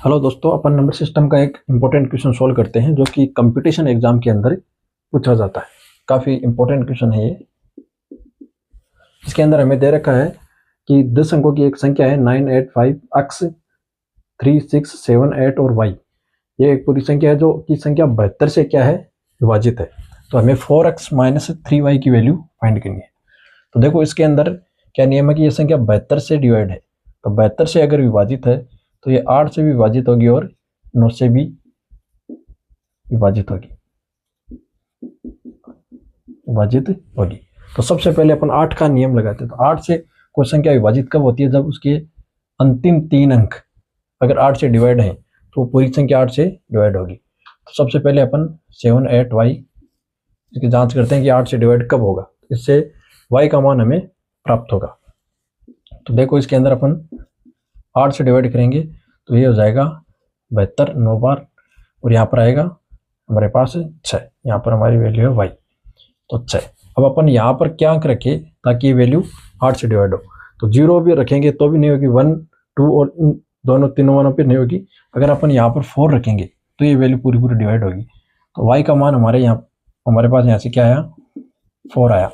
Hello दोस्तों, अपन number system का एक इम्पोर्टेंट क्वेश्चन सोल्व करते हैं जो कि कंपटीशन एग्जाम के अंदर पूछा जाता है। काफ़ी इम्पोर्टेंट क्वेश्चन है ये। इसके अंदर हमें दे रखा है कि 10 अंकों की एक संख्या है 985 x 3678 और y। ये एक पूरी संख्या है जो कि संख्या 72 से क्या है, विभाजित है। तो हमें 4x माइनस 3y की वैल्यू फाइंड करनी है। तो देखो इसके अंदर क्या नियम है कि ये संख्या 72 से डिवाइड है। तो 72 से अगर विभाजित है तो ये 8 से भी विभाजित होगी और 9 से भी विभाजित होगी। तो सबसे पहले अपन 8 का नियम लगाते हैं। तो 8 से कोई संख्या विभाजित कब होती है? जब उसके अंतिम 3 अंक अगर 8 से डिवाइड है तो पूरी संख्या 8 से डिवाइड होगी। तो सबसे पहले अपन 7 8 y इसकी जांच करते हैं कि 8 से डिवाइड कब होगा। इससे y का मान हमें प्राप्त होगा। तो देखो इसके अंदर अपन 8 से डिवाइड करेंगे तो ये हो जाएगा 72 9 बार, और यहाँ पर आएगा हमारे पास 6। यहाँ पर हमारी वैल्यू है y, तो 6। अब अपन यहाँ पर क्या अंक रखें ताकि ये वैल्यू 8 से डिवाइड हो? तो 0 भी रखेंगे तो भी नहीं होगी, 1 2 और इन दोनों तीनों मानों पर नहीं होगी। अगर अपन यहाँ पर 4 रखेंगे तो ये वैल्यू पूरी पूरी डिवाइड होगी। तो y का मान हमारे पास यहाँ से क्या आया? 4 आया।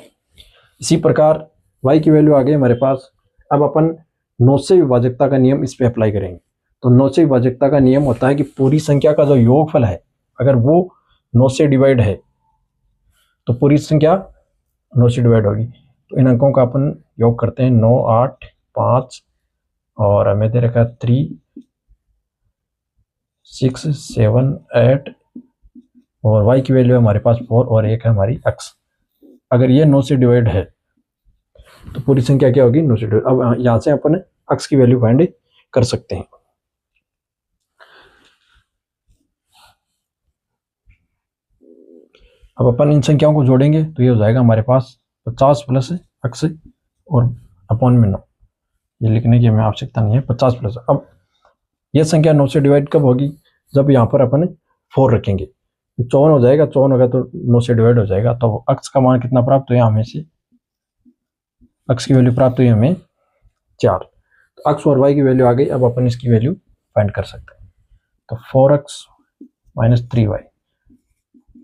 इसी प्रकार y की वैल्यू आ गई हमारे पास। अब अपन 9 से विभाजकता का नियम इस पे अप्लाई करेंगे। तो 9 से विभाजकता का नियम होता है कि पूरी संख्या का जो योगफल है अगर वो 9 से डिवाइड है तो पूरी संख्या 9 से डिवाइड होगी। तो इन अंकों का अपन योग करते हैं। 9 8 5 और हमें दे रखा है 3 6 7 8 और y की वैल्यू है हमारे पास 4 और एक है हमारी x। अगर ये 9 से डिवाइड है तो पूरी संख्या क्या होगी? 9 से डिवाइड। अब यहाँ से अपन x की वैल्यू फाइंड कर सकते हैं। अब अपन इन संख्याओं को जोड़ेंगे तो ये हो जाएगा हमारे पास 50 प्लस x और अपॉन में 9। ये लिखने की हमें आवश्यकता नहीं है, 50 प्लस। अब ये संख्या 9 से डिवाइड कब होगी? जब यहाँ पर अपन 4 रखेंगे। 54 हो जाएगा, 54 होगा तो 9 से डिवाइड हो जाएगा। तो x का मान कितना प्राप्त हुआ हमें से? x की वैल्यू प्राप्त हुई हमें 4। तो x और y की वैल्यू आ गई। अब अपन इसकी वैल्यू फाइंड कर सकते हैं। तो 4x माइनस 3y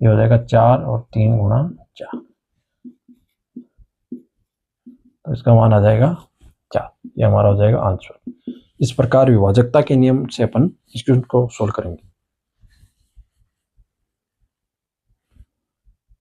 ये हो जाएगा 4 और 3 गुणा 4, तो इसका मान आ जाएगा 4। ये हमारा हो जाएगा आंसर। इस प्रकार विभाजकता के नियम से अपन इस क्वेश्चन को सोल्व करेंगे।